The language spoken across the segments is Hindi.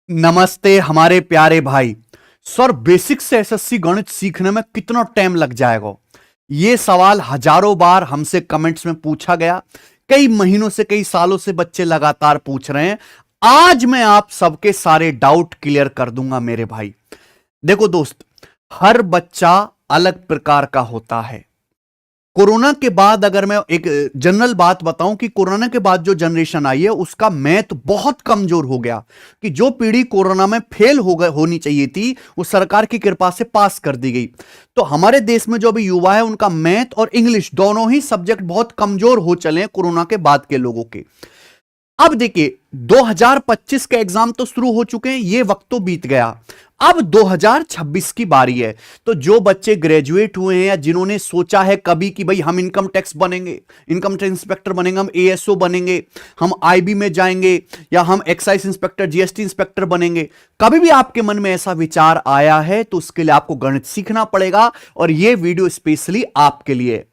नमस्ते हमारे प्यारे भाई। सर बेसिक से एसएससी गणित सीखने में कितना टाइम लग जाएगा? यह सवाल हजारों बार हमसे कमेंट्स में पूछा गया। कई महीनों से कई सालों से बच्चे लगातार पूछ रहे हैं। आज मैं आप सबके सारे डाउट क्लियर कर दूंगा मेरे भाई। देखो दोस्त, हर बच्चा अलग प्रकार का होता है। कोरोना के बाद अगर मैं एक जनरल बात बताऊं कि कोरोना के बाद जो जनरेशन आई है उसका मैथ बहुत कमजोर हो गया कि जो पीढ़ी कोरोना में फेल होनी चाहिए थी वो सरकार की कृपा से पास कर दी गई। तो हमारे देश में जो अभी युवा है उनका मैथ और इंग्लिश दोनों ही सब्जेक्ट बहुत कमजोर हो चले हैं कोरोना के बाद के लोगों के। अब देखिए 2025 के एग्जाम तो शुरू हो चुके हैं, ये वक्त तो बीत गया। अब 2026 की बारी है। तो जो बच्चे ग्रेजुएट हुए हैं या जिन्होंने सोचा है कभी कि भाई हम इनकम टैक्स बनेंगे, इनकम टैक्स इंस्पेक्टर बनेंगे, हम एएसओ बनेंगे, हम आईबी में जाएंगे या हम एक्साइज इंस्पेक्टर, जीएसटी इंस्पेक्टर बनेंगे, कभी भी आपके मन में ऐसा विचार आया है तो उसके लिए आपको गणित सीखना पड़ेगा और यह वीडियो स्पेशली आपके लिए।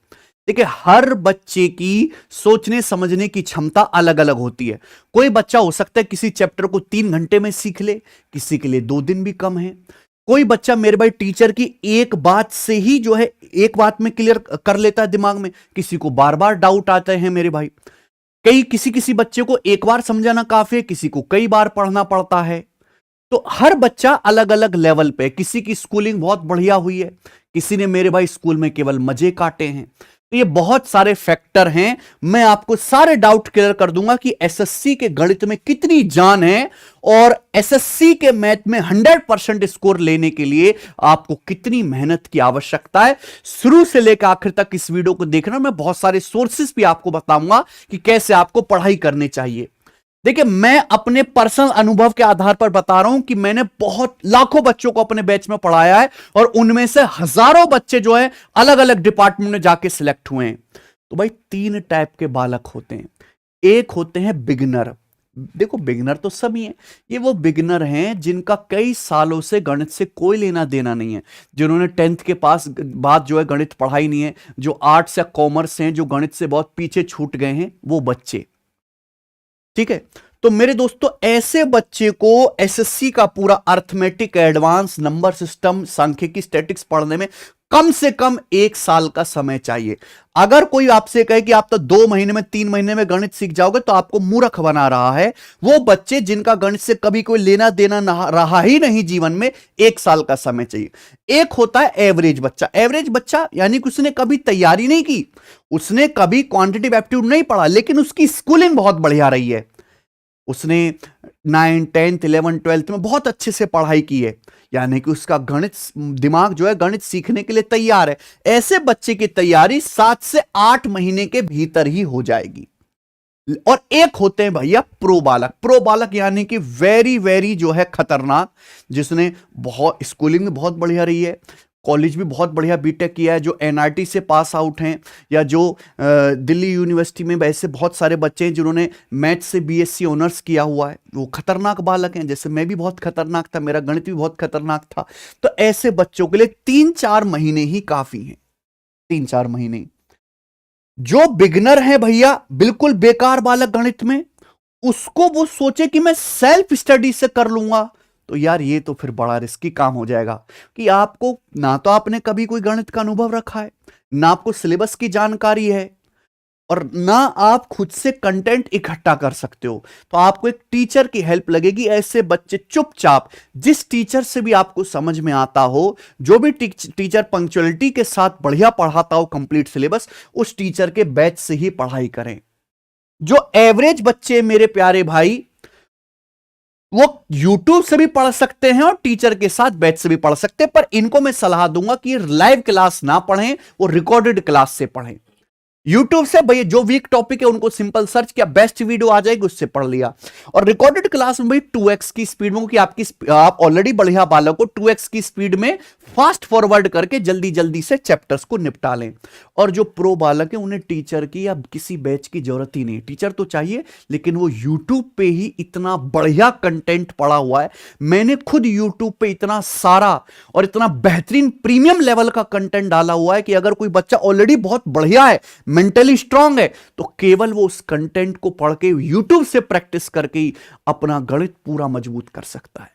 देखिए, हर बच्चे की सोचने समझने की क्षमता अलग अलग होती है। कोई बच्चा हो सकता है किसी चैप्टर को 3 घंटे में सीख ले, किसी के लिए 2 दिन भी कम है। कोई बच्चा मेरे भाई टीचर की एक बात से ही जो है एक बात में क्लियर कर लेता है दिमाग में, किसी को बार बार डाउट आते हैं मेरे भाई। किसी किसी बच्चे को एक बार समझाना काफी है, किसी को कई बार पढ़ना पड़ता है। तो हर बच्चा अलग अलग लेवल पे, किसी की स्कूलिंग बहुत बढ़िया हुई है, किसी ने मेरे भाई स्कूल में केवल मजे काटे हैं। तो ये बहुत सारे फैक्टर हैं। मैं आपको सारे डाउट क्लियर कर दूंगा कि एसएससी के गणित में कितनी जान है और एसएससी के मैथ में 100% स्कोर लेने के लिए आपको कितनी मेहनत की आवश्यकता है। शुरू से लेकर आखिर तक इस वीडियो को देखना। मैं बहुत सारे सोर्सेस भी आपको बताऊंगा कि कैसे आपको पढ़ाई करनी चाहिए। देखिए, मैं अपने पर्सनल अनुभव के आधार पर बता रहा हूं कि मैंने बहुत लाखों बच्चों को अपने बैच में पढ़ाया है और उनमें से हजारों बच्चे जो है अलग अलग डिपार्टमेंट में जाके सिलेक्ट हुए हैं। तो भाई 3 टाइप के बालक होते हैं। एक होते हैं बिगिनर। देखो, बिगिनर तो सभी हैं। ये वो बिगिनर हैं जिनका कई सालों से गणित से कोई लेना देना नहीं है, जिन्होंने 10th के पास बाद जो है गणित पढ़ाई नहीं है, जो आर्ट्स या कॉमर्स हैं, जो गणित से बहुत पीछे छूट गए हैं, वो बच्चे। ठीक है, तो मेरे दोस्तों ऐसे बच्चे को एसएससी का पूरा अर्थमेटिक, एडवांस, नंबर सिस्टम, सांख्यिकी, स्टैटिक्स पढ़ने में कम से कम 1 साल का समय चाहिए। अगर कोई आपसे कहे कि आप तो 2 महीने में, 3 महीने में गणित सीख जाओगे तो आपको मूर्ख बना रहा है। वो बच्चे जिनका गणित से कभी कोई लेना देना रहा ही नहीं जीवन में, 1 साल का समय चाहिए। एक होता है एवरेज बच्चा। एवरेज बच्चा यानी कि उसने कभी तैयारी नहीं की, उसने कभी क्वांटिटेटिव एप्टीट्यूड नहीं पढ़ा, लेकिन उसकी स्कूलिंग बहुत बढ़िया रही है। उसने 9, 10, 11, 12 में बहुत अच्छे से पढ़ाई की है, यानी कि उसका गणित दिमाग जो है गणित सीखने के लिए तैयार है। ऐसे बच्चे की तैयारी 7 से 8 महीने के भीतर ही हो जाएगी। और एक होते हैं भैया प्रो बालक। प्रो बालक यानी कि वेरी वेरी जो है खतरनाक, जिसने बहुत स्कूलिंग में बहुत बढ़िया रही है, कॉलेज भी बहुत बढ़िया बीटेक किया है, जो एनआईटी से पास आउट हैं, या जो दिल्ली यूनिवर्सिटी में वैसे बहुत सारे बच्चे हैं जिन्होंने मैथ से बीएससी ऑनर्स किया हुआ है, वो खतरनाक बालक हैं। जैसे मैं भी बहुत खतरनाक था, मेरा गणित भी बहुत खतरनाक था। तो ऐसे बच्चों के लिए 3-4 महीने ही काफी हैं, 3-4 महीने। जो बिगनर है भैया, बिल्कुल बेकार बालक गणित में, उसको वो सोचे कि मैं सेल्फ स्टडी से कर लूंगा, तो यार ये तो फिर बड़ा रिस्की काम हो जाएगा कि आपको ना तो आपने कभी कोई गणित का अनुभव रखा है, ना आपको सिलेबस की जानकारी है, और ना आप खुद से कंटेंट इकट्ठा कर सकते हो। तो आपको एक टीचर की हेल्प लगेगी। ऐसे बच्चे चुपचाप, जिस टीचर से भी आपको समझ में आता हो, जो भी टीचर पंक्चुअलिटी के साथ बढ़िया पढ़ाता हो कंप्लीट सिलेबस, उस टीचर के बैच से ही पढ़ाई करें। जो एवरेज बच्चे मेरे प्यारे भाई, वो YouTube से भी पढ़ सकते हैं और टीचर के साथ बैच से भी पढ़ सकते हैं, पर इनको मैं सलाह दूंगा कि लाइव क्लास ना पढ़ें, वो रिकॉर्डेड क्लास से पढ़ें। YouTube से भैया जो वीक टॉपिक है उनको सिंपल सर्च किया, बेस्ट वीडियो आ जाएगी, उससे पढ़ लिया। और रिकॉर्डेड क्लास में भाई 2x की स्पीड में, कि आप ऑलरेडी बढ़िया बालक को 2x की स्पीड में फास्ट फॉरवर्ड करके जल्दी जल्दी से चैप्टर्स को निपटा लें। और जो प्रो बालक है उन्हें टीचर की या किसी बैच की जरूरत ही नहीं। टीचर तो चाहिए, लेकिन वो YouTube पे ही इतना बढ़िया कंटेंट पड़ा हुआ है। मैंने खुद YouTube पे इतना सारा और इतना बेहतरीन प्रीमियम लेवल का कंटेंट डाला हुआ है कि अगर कोई बच्चा ऑलरेडी बहुत बढ़िया है, मेंटली स्ट्रांग है, तो केवल वो उस कंटेंट को पढ़ के यूट्यूब से प्रैक्टिस करके ही अपना गणित पूरा मजबूत कर सकता है।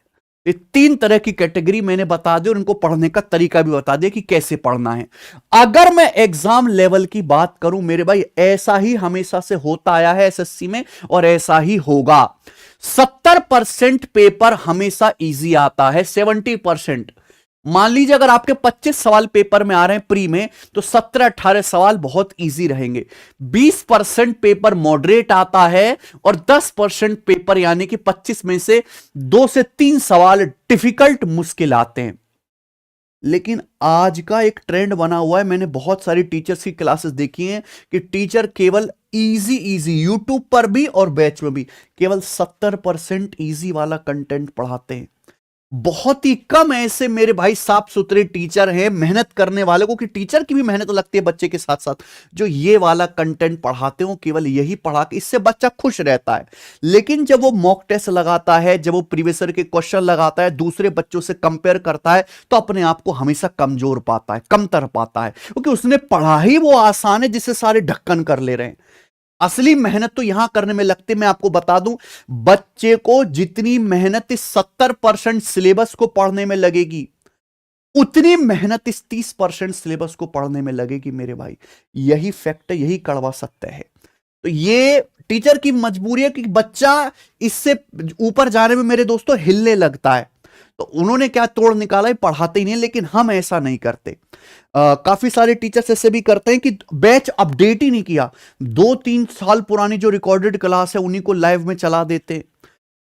ये 3 तरह की कैटेगरी मैंने बता दी और इनको पढ़ने का तरीका भी बता दिया कि कैसे पढ़ना है। अगर मैं एग्जाम लेवल की बात करूं मेरे भाई, ऐसा ही हमेशा से होता आया है एसएससी में और ऐसा ही होगा। 70% पेपर हमेशा इजी आता है, 70%। मान लीजिए अगर आपके 25 सवाल पेपर में आ रहे हैं प्री में, तो 17-18 सवाल बहुत इजी रहेंगे। 20% पेपर मॉडरेट आता है और 10% पेपर यानी कि 25 में से 2 से 3 सवाल डिफिकल्ट मुश्किल आते हैं। लेकिन आज का एक ट्रेंड बना हुआ है, मैंने बहुत सारी टीचर्स की क्लासेस देखी हैं कि टीचर केवल इजी यूट्यूब पर भी और बैच में भी केवल 70% इजी वाला कंटेंट पढ़ाते हैं। बहुत ही कम ऐसे मेरे भाई साफ सुथरे टीचर हैं, मेहनत करने वाले को, कि टीचर की भी मेहनत लगती है बच्चे के साथ साथ, जो ये वाला कंटेंट पढ़ाते हो। केवल यही पढ़ा के इससे बच्चा खुश रहता है। लेकिन जब वो मॉक टेस्ट लगाता है, जब वो प्रीवियस ईयर के क्वेश्चन लगाता है, दूसरे बच्चों से कंपेयर करता है, तो अपने आप को हमेशा कमजोर पाता है, कमतर पाता है, क्योंकि उसने पढ़ा ही वो आसान है जिससे सारे ढक्कन कर ले रहे हैं। असली मेहनत तो यहां करने में लगती है। मैं आपको बता दूं, बच्चे को जितनी मेहनत इस 70% सिलेबस को पढ़ने में लगेगी, उतनी मेहनत इस 30% सिलेबस को पढ़ने में लगेगी मेरे भाई। यही फैक्ट है, यही कड़वा सत्य है। तो ये टीचर की मजबूरी है कि बच्चा इससे ऊपर जाने में मेरे दोस्तों हिलने लगता है, तो उन्होंने क्या तोड़ निकाला है, पढ़ाते ही नहीं। लेकिन हम ऐसा नहीं करते। काफी सारे टीचर्स ऐसे भी करते हैं कि बैच अपडेट ही नहीं किया, 2-3 साल पुरानी जो रिकॉर्डेड क्लास है उन्हीं को लाइव में चला देते,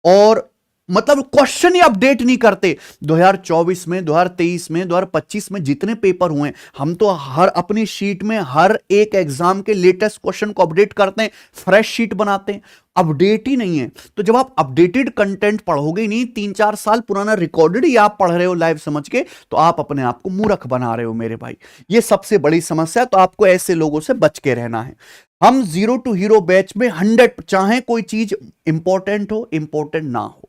और मतलब क्वेश्चन ही अपडेट नहीं करते। 2024 में, 2023 में, 2025 में जितने पेपर हुए, हम तो हर अपनी शीट में हर एक एग्जाम के लेटेस्ट क्वेश्चन को अपडेट करते हैं, फ्रेश शीट बनाते हैं। अपडेट ही नहीं है, तो जब आप अपडेटेड कंटेंट पढ़ोगे नहीं, 3-4 साल पुराना रिकॉर्डेड ही आप पढ़ रहे हो लाइव समझ के, तो आप अपने आप को मूर्ख बना रहे हो मेरे भाई। ये सबसे बड़ी समस्या है। तो आपको ऐसे लोगों से बच के रहना है। हम जीरो टू हीरो बैच में 100, चाहे कोई चीज इंपॉर्टेंट हो, इंपॉर्टेंट ना हो,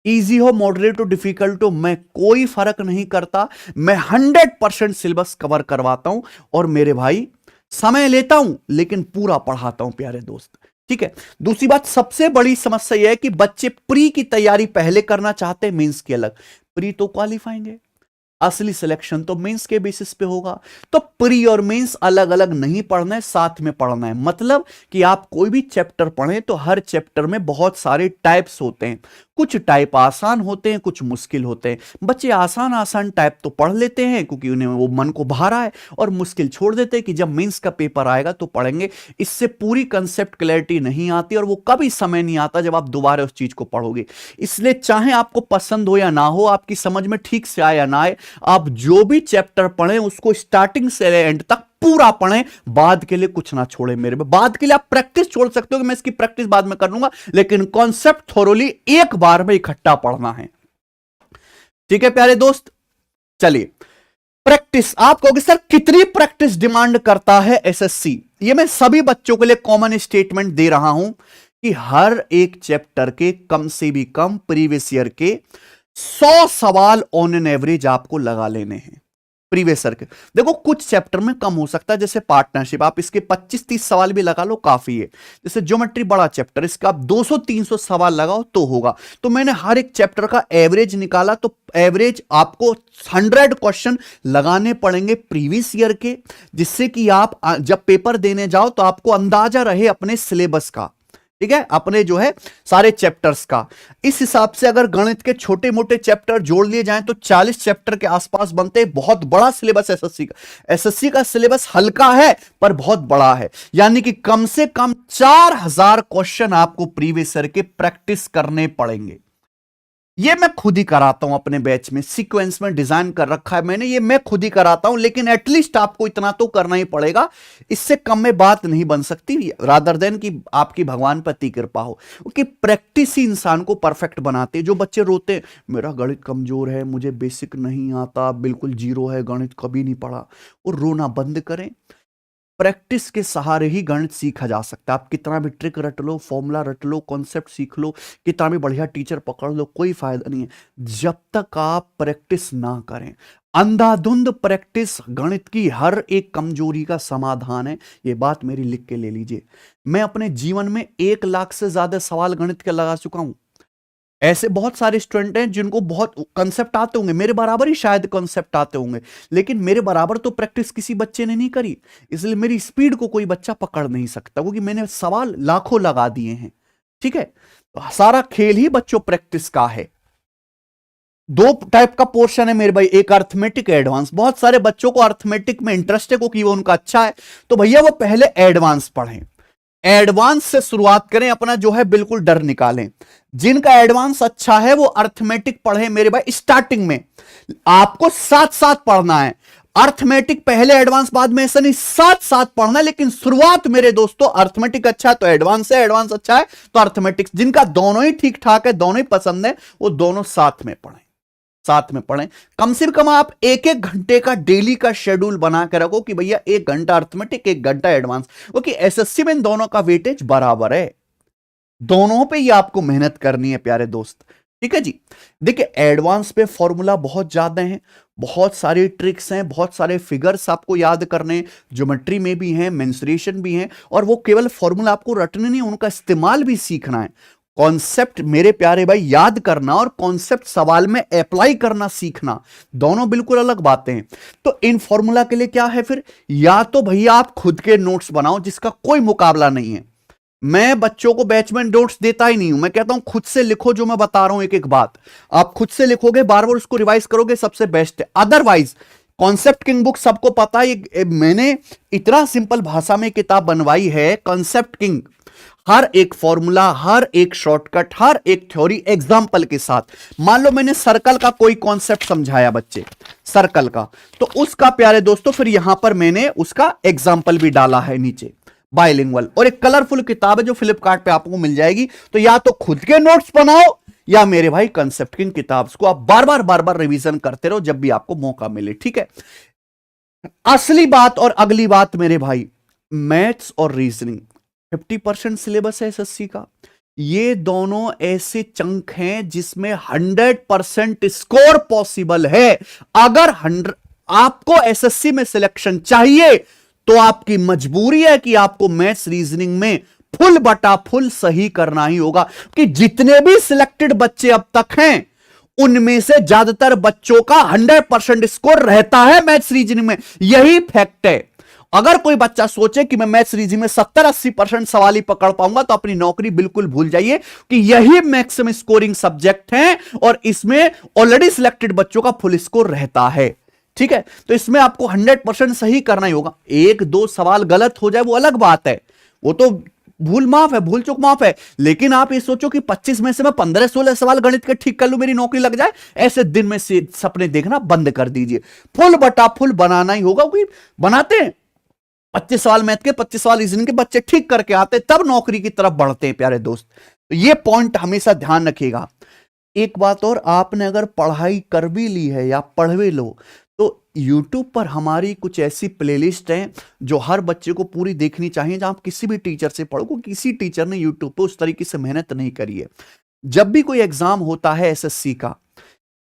इजी हो, मॉडरेट हो, डिफिकल्ट हो, मैं कोई फर्क नहीं करता। मैं 100% सिलेबस कवर करवाता हूं और मेरे भाई समय लेता हूं, लेकिन पूरा पढ़ाता हूं प्यारे दोस्त। ठीक है। दूसरी बात, सबसे बड़ी समस्या यह है कि बच्चे प्री की तैयारी पहले करना चाहते हैं, मेंस की अलग। प्री तो क्वालिफाइंग, असली सिलेक्शन तो मेंस के बेसिस पे होगा। तो प्री और मेंस अलग अलग नहीं पढ़ना है, साथ में पढ़ना है। मतलब कि आप कोई भी चैप्टर पढ़ें तो हर चैप्टर में बहुत सारे टाइप्स होते हैं। कुछ टाइप आसान होते हैं, कुछ मुश्किल होते हैं। बच्चे आसान आसान टाइप तो पढ़ लेते हैं क्योंकि उन्हें वो मन को भा रहा है, और मुश्किल छोड़ देते हैं कि जब मेंस का पेपर आएगा तो पढ़ेंगे। इससे पूरी कंसेप्ट क्लैरिटी नहीं आती, और वो कभी समय नहीं आता जब आप दोबारा उस चीज को पढ़ोगे। इसलिए चाहे आपको पसंद हो या ना हो, आपकी समझ में ठीक से आए या ना आए, आप जो भी चैप्टर पढ़ें उसको स्टार्टिंग से एंड तक पूरा पढ़ें। बाद के लिए कुछ ना छोड़े मेरे में। बाद के लिए आप प्रैक्टिस छोड़ सकते हो कि मैं इसकी प्रैक्टिस बाद में कर लूंगा, लेकिन कॉन्सेप्ट थोरोली एक बार में इकट्ठा पढ़ना है। ठीक है प्यारे दोस्त, चलिए प्रैक्टिस। आप कहोगे सर कितनी प्रैक्टिस डिमांड करता है एसएससी? ये मैं सभी बच्चों के लिए कॉमन स्टेटमेंट दे रहा हूं कि हर एक चैप्टर के कम से भी कम प्रीवियस ईयर के 100 सवाल ऑन एन एवरेज आपको लगा लेने हैं प्रीवियस ईयर के। देखो कुछ चैप्टर में कम हो सकता है, जैसे पार्टनरशिप, आप इसके 25-30 सवाल भी लगा लो काफी है। जैसे ज्योमेट्री बड़ा चैप्टर, इसका आप 200-300 सवाल लगाओ तो होगा। तो मैंने हर एक चैप्टर का एवरेज निकाला, तो एवरेज आपको 100 क्वेश्चन लगाने पड़ेंगे प्रीवियस ईयर के, जिससे कि आप जब पेपर देने जाओ तो आपको अंदाजा रहे अपने सिलेबस का। ठीक है, अपने जो है सारे चैप्टर्स का। इस हिसाब से अगर गणित के छोटे मोटे चैप्टर जोड़ लिए जाएं तो 40 चैप्टर के आसपास बनते हैं। बहुत बड़ा सिलेबस एसएससी का। एसएससी का सिलेबस हल्का है पर बहुत बड़ा है, यानी कि कम से कम 4000 क्वेश्चन आपको प्रीवियस ईयर के प्रैक्टिस करने पड़ेंगे। ये मैं खुद ही कराता हूं अपने बैच में, सीक्वेंस में डिजाइन कर रखा है मैंने, ये मैं खुद ही कराता हूं। लेकिन एटलीस्ट आपको इतना तो करना ही पड़ेगा, इससे कम में बात नहीं बन सकती, रादर देन कि आपकी भगवान पर इतनी कृपा हो। क्योंकि प्रैक्टिस ही इंसान को परफेक्ट बनाती है। जो बच्चे रोते हैं मेरा गणित कमजोर है, मुझे बेसिक नहीं आता, बिल्कुल जीरो है, गणित कभी नहीं पढ़ा, और रोना बंद करें। प्रैक्टिस के सहारे ही गणित सीखा जा सकता है। आप कितना भी ट्रिक रट लो, फॉर्मूला रट लो, कॉन्सेप्ट सीख लो, कितना भी बढ़िया टीचर पकड़ लो, कोई फायदा नहीं है जब तक आप प्रैक्टिस ना करें। अंधाधुंध प्रैक्टिस गणित की हर एक कमजोरी का समाधान है। ये बात मेरी लिख के ले लीजिए। मैं अपने जीवन में 1 लाख से ज्यादा सवाल गणित के लगा चुका हूं। ऐसे बहुत सारे स्टूडेंट हैं जिनको बहुत कंसेप्ट आते होंगे, मेरे बराबर ही शायद कंसेप्ट आते होंगे, लेकिन मेरे बराबर तो प्रैक्टिस किसी बच्चे ने नहीं करी। इसलिए मेरी स्पीड को कोई बच्चा पकड़ नहीं सकता, क्योंकि मैंने सवाल लाखों लगा दिए हैं। ठीक है, तो सारा खेल ही बच्चों प्रैक्टिस का है। 2 टाइप का पोर्शन है मेरे भाई, एक अर्थमेटिक, एडवांस। बहुत सारे बच्चों को अर्थमेटिक में इंटरेस्ट है क्योंकि वो उनका अच्छा है, तो भैया वो पहले एडवांस पढ़ें। एडवांस से शुरुआत करें, अपना जो है बिल्कुल डर निकालें। जिनका एडवांस अच्छा है वो अर्थमेटिक पढ़े मेरे भाई। स्टार्टिंग में आपको साथ साथ पढ़ना है, अर्थमेटिक पहले एडवांस बाद में, ऐसा नहीं, साथ साथ पढ़ना है। लेकिन शुरुआत मेरे दोस्तों, अर्थमेटिक अच्छा है तो एडवांस है, एडवांस अच्छा है तो अर्थमेटिक्स। जिनका दोनों ही ठीक ठाक है, दोनों ही पसंद है, वो दोनों साथ में पढ़ें, साथ में पढ़ें। कम से कम आप 1-1 घंटे का डेली का शेड्यूल बना के रखो कि भैया 1 घंटा अर्थमेटिक, 1 घंटा एडवांस, क्योंकि एसएससी में इन दोनों का वेटेज बराबर है। दोनों पे ही आपको मेहनत करनी है प्यारे दोस्त। ठीक है जी। देखिए, एडवांस पे फॉर्मूला बहुत ज्यादा है, बहुत सारी ट्रिक्स हैं, बहुत सारे फिगर्स आपको याद करने हैं, ज्योमेट्री में भी हैं, मेंसुरेशन भी हैं, और वो केवल फॉर्मूला आपको रटने नहीं, उनका इस्तेमाल भी सीखना है। कॉन्सेप्ट मेरे प्यारे भाई याद करना और कॉन्सेप्ट सवाल में अप्लाई करना सीखना, दोनों बिल्कुल अलग बातें हैं। तो इन फॉर्मूला के लिए क्या है फिर, या तो भैया आप खुद के नोट्स बनाओ जिसका कोई मुकाबला नहीं है। मैं बच्चों को बैच में नोट्स देता ही नहीं हूं, मैं कहता हूं खुद से लिखो, जो मैं बता रहा हूं एक एक बात आप खुद से लिखोगे, बार बार उसको रिवाइज करोगे, सबसे बेस्ट है। अदरवाइज कॉन्सेप्ट किंग बुक सबको पता है, मैंने इतना सिंपल भाषा में किताब बनवाई है, कॉन्सेप्ट किंग। हर एक फॉर्मूला, हर एक शॉर्टकट, हर एक थ्योरी एग्जाम्पल के साथ। मान लो मैंने सर्कल का कोई कॉन्सेप्ट समझाया बच्चे, सर्कल का, तो उसका प्यारे दोस्तों फिर यहां पर मैंने उसका एग्जाम्पल भी डाला है नीचे, बाइलिंगुअल। और एक कलरफुल किताब है जो फ्लिपकार्ट पे आपको मिल जाएगी। तो या तो खुद के नोट्स बनाओ, या मेरे भाई कंसेप्ट किंग किताब को आप बार बार रिवीजन करते रहो जब भी आपको मौका मिले। ठीक है, असली बात और अगली बात मेरे भाई, मैथ्स और रीजनिंग 50% सिलेबस है एसएससी का। ये दोनों ऐसे चंक हैं जिसमें 100% स्कोर पॉसिबल है। अगर 100 आपको एसएससी में सिलेक्शन चाहिए तो आपकी मजबूरी है कि आपको मैथ्स रीजनिंग में फुल बटा फुल सही करना ही होगा। कि जितने भी सिलेक्टेड बच्चे अब तक हैं उनमें से ज्यादातर बच्चों का 100% स्कोर रहता है मैथ्स रीजनिंग में, यही फैक्ट है। अगर कोई बच्चा सोचे कि मैं मैथ्स रीजनिंग में 70-80% सवाल ही पकड़ पाऊंगा तो अपनी नौकरी बिल्कुल भूल जाइए, कि यही मैक्सिमम स्कोरिंग सब्जेक्ट है और इसमें ऑलरेडी सिलेक्टेड बच्चों का फुल स्कोर रहता है। ठीक है, तो इसमें आपको 100% सही करना ही होगा। 1-2 सवाल गलत हो जाए वो अलग बात है, वो तो भूल माफ है, भूल चूक माफ है। लेकिन आप ये सोचो कि 25 में से मैं 15-16 सवाल गणित के ठीक कर लूं, मेरी नौकरी लग जाए, ऐसे दिन में से सपने देखना बंद कर दीजिए। फुल बटा फुल बनाना ही होगा, क्योंकि बनाते हैं 25 सवाल मैथ के, 25 सवाल रीजनिंग के बच्चे ठीक करके आते तब नौकरी की तरफ बढ़ते हैं प्यारे दोस्त। तो ये पॉइंट हमेशा ध्यान रखिएगा। एक बात और, आपने अगर पढ़ाई कर भी ली है या पढ़ भी लो, तो YouTube पर हमारी कुछ ऐसी प्लेलिस्ट हैं जो हर बच्चे को पूरी देखनी चाहिए। जहां आप किसी भी टीचर से पढ़ो, किसी टीचर ने YouTube पर उस तरीके से मेहनत नहीं करी है। जब भी कोई एग्जाम होता है एसएससी का,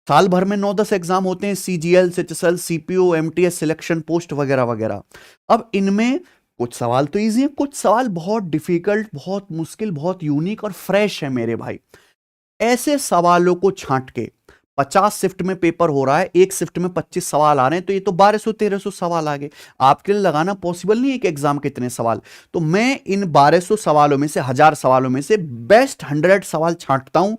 साल भर में 9-10 एग्जाम होते हैं, CGL, CHSL, CPO, MTS, selection post वगैरह वगैरह। अब इनमें कुछ सवाल तो इजी हैं, कुछ सवाल बहुत डिफिकल्ट, बहुत मुश्किल, बहुत यूनिक और फ्रेश है मेरे भाई। ऐसे सवालों को छांट के 50 शिफ्ट में पेपर हो रहा है, एक शिफ्ट में 25 सवाल आ रहे हैं, तो ये तो 1200-1300 सवाल आ गए। आपके लिए लगाना पॉसिबल नहीं है कि एग्जाम के इतने सवाल। तो मैं इन 1200 सवालों में से, 1000 सवालों में से बेस्ट 100 सवाल छांटता हूं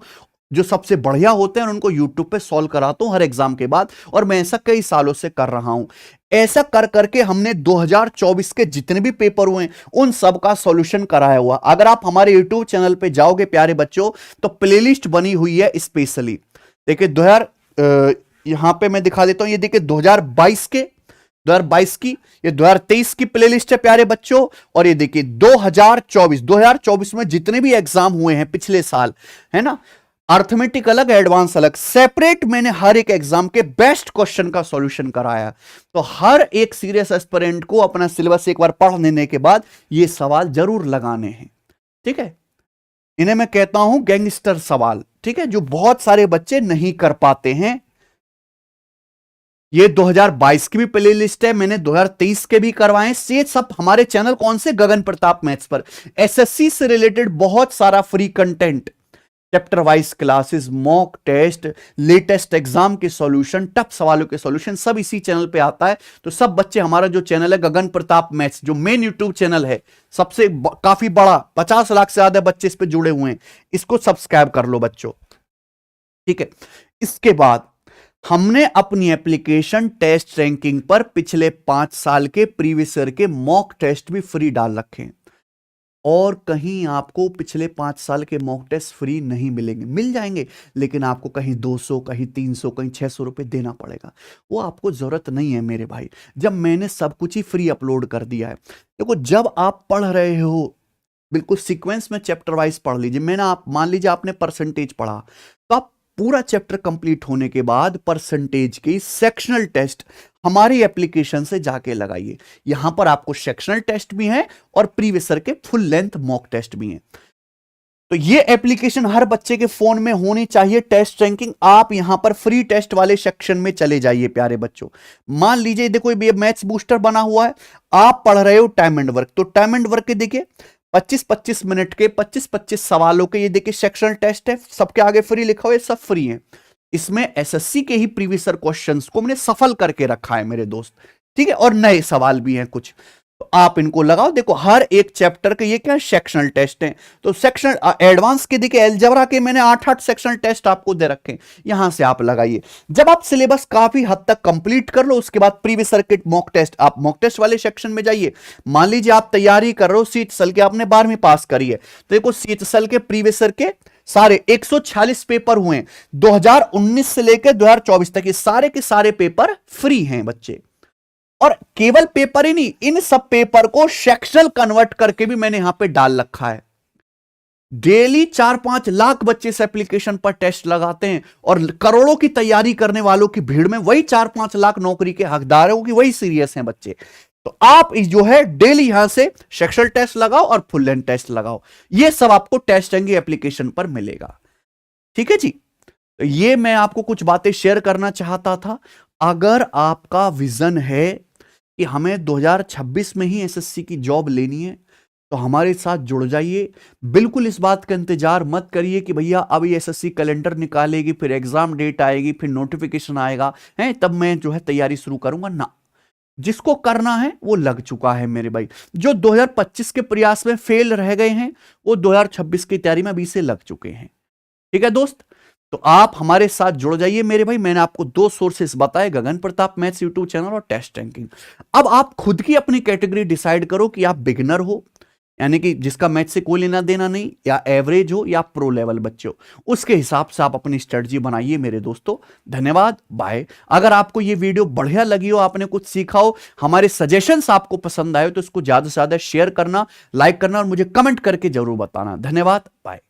जो सबसे बढ़िया होते हैं, और उनको यूट्यूब पे सॉल्व कराता हूं हर एग्जाम के बाद। और मैं ऐसा कई सालों से कर रहा हूं। ऐसा कर करके हमने 2024 के जितने भी पेपर हुए उन सब का सॉल्यूशन कराया हुआ। अगर आप हमारे यूट्यूब चैनल पे जाओगे प्यारे बच्चों, तो प्लेलिस्ट बनी हुई है स्पेशली। देखिए 2000 यहां पे मैं दिखा देता हूं, ये देखिए 2022 की, ये 2023 की प्लेलिस्ट है प्यारे बच्चों। और ये देखिए 2024 में जितने भी एग्जाम हुए हैं पिछले साल, है ना, अर्थमेटिक अलग, एडवांस अलग, सेपरेट मैंने हर एक एग्जाम के बेस्ट क्वेश्चन का सॉल्यूशन कराया। तो हर एक सीरियस एस्पिरेंट को अपना सिलेबस एक बार पढ़ लेने के बाद ये सवाल जरूर लगाने हैं। ठीक है, इन्हें मैं कहता हूं गैंगस्टर सवाल। ठीक है, जो बहुत सारे बच्चे नहीं कर पाते हैं। ये 2022 की भी प्ले लिस्ट है, मैंने 2023 के भी करवाए। ये सब हमारे चैनल कौन से, गगन प्रताप मैथ्स पर। एसएससी से रिलेटेड बहुत सारा free content, chapter wise classes, mock test, latest exam के सॉल्यूशन, टफ सवालों के सॉल्यूशन, सब इसी चैनल पे आता है। तो सब बच्चे, हमारा जो चैनल है गगन प्रताप मैथ्स, जो मेन यूट्यूब चैनल है, सबसे काफी बड़ा, 50 लाख से ज्यादा बच्चे इस पे जुड़े हुए हैं, इसको सब्सक्राइब कर लो बच्चों, ठीक है। इसके बाद हमने अपनी एप्लीकेशन टेस्ट रैंकिंग पर पिछले 5 साल के प्रीवियस ईयर के मॉक टेस्ट भी फ्री डाल रखे हैं, और कहीं आपको पिछले 5 साल के मॉक टेस्ट फ्री नहीं मिलेंगे। मिल जाएंगे, लेकिन आपको कहीं 200, कहीं 300, कहीं 600 रुपए देना पड़ेगा। वो आपको जरूरत नहीं है मेरे भाई, जब मैंने सब कुछ ही फ्री अपलोड कर दिया है। देखो, जब आप पढ़ रहे हो, बिल्कुल सीक्वेंस में चैप्टर वाइज पढ़ लीजिए। मैंने, आप मान लीजिए आपने परसेंटेज पढ़ा, तो आप पूरा चैप्टर कंप्लीट होने के बाद परसेंटेज की सेक्शनल टेस्ट हमारी एप्लीकेशन से जाके लगाइए। यहां पर आपको सेक्शनल टेस्ट भी है और प्रीवियस ईयर के फुल लेंथ मॉक टेस्ट भी हैं। तो ये एप्लीकेशन हर बच्चे के फोन में होनी चाहिए, टेस्ट रैंकिंग। आप यहां पर फ्री टेस्ट वाले सेक्शन में चले जाइए प्यारे बच्चों। मान लीजिए देखो, ये मैथ्स बूस्टर बना हुआ है, आप पढ़ रहे हो टाइम एंड वर्क, तो टाइम एंड वर्क के देखिए 25-25 मिनट के 25-25 सवालों के, ये देखिए सेक्शनल टेस्ट है, सबके आगे फ्री लिखा हुआ है, सब फ्री है। इसमें एसएससी के ही प्रीवियस ईयर क्वेश्चंस को मैंने सफल करके रखा है मेरे दोस्त, ठीक है, और नए सवाल भी हैं कुछ, तो आप इनको लगाओ। देखो, हर एक चैप्टर के ये क्या सेक्शनल टेस्ट हैं, तो सेक्शनल एडवांस के देखिए, अलजेब्रा के मैंने 8-8 सेक्शनल टेस्ट आपको दे रखे हैं, यहां से आप लगाइए। जब आप सिलेबस काफी हद तक कंप्लीट कर लो, उसके बाद प्रीवियस ईयर के मॉक टेस्ट, आप मॉक टेस्ट वाले सेक्शन में जाइए। मान लीजिए आप तैयारी कर रहे हो सीएचएसएल के, आपने 12वीं पास करी है, तो देखो सीएचएसएल के प्रीवियस ईयर के सारे 146 पेपर हुए हैं 2019 से लेकर 2024 तक, ये सारे के सारे पेपर फ्री हैं बच्चे। और केवल पेपर ही नहीं, इन सब पेपर को सेक्शनल कन्वर्ट करके भी मैंने यहां पे डाल रखा है। डेली 4-5 लाख बच्चे इस एप्लीकेशन पर टेस्ट लगाते हैं, और करोड़ों की तैयारी करने वालों की भीड़ में वही 4-5 लाख नौकरी के हकदारों की वही सीरियस हैं बच्चे। तो आप जो है डेली यहां से सेक्शनल टेस्ट लगाओ और फुल लेंथ टेस्ट लगाओ, ये सब आपको टेस्ट रैंकिंग एप्लीकेशन पर मिलेगा, ठीक है जी। तो ये मैं आपको कुछ बातें शेयर करना चाहता था। अगर आपका विजन है कि हमें 2026 में ही एसएससी की जॉब लेनी है, तो हमारे साथ जुड़ जाइए। बिल्कुल इस बात का इंतजार मत करिए कि भैया अब ये एसएससी कैलेंडर निकालेगी, फिर एग्जाम डेट आएगी, फिर नोटिफिकेशन आएगा है तब मैं जो है तैयारी शुरू करूंगा ना। जिसको करना है वो लग चुका है मेरे भाई। जो 2025 के प्रयास में फेल रह गए हैं, वो 2026 की तैयारी में अभी से लग चुके हैं, ठीक है दोस्त। तो आप हमारे साथ जुड़ जाइए मेरे भाई। मैंने आपको 2 सोर्सेस बताए, गगन प्रताप मैथ्स यूट्यूब चैनल और टेस्ट रैंकिंग। अब आप खुद की अपनी कैटेगरी डिसाइड करो कि आप बिगिनर हो, यानी कि जिसका मैथ से कोई लेना देना नहीं, या एवरेज हो, या प्रो लेवल बच्चे हो। उसके हिसाब से आप अपनी स्ट्रेटजी बनाइए मेरे दोस्तों। धन्यवाद, बाय। अगर आपको ये वीडियो बढ़िया लगी हो, आपने कुछ सीखा हो, हमारे सजेशंस आपको पसंद आए, तो इसको ज्यादा से ज्यादा शेयर करना, लाइक करना और मुझे कमेंट करके जरूर बताना। धन्यवाद, बाय।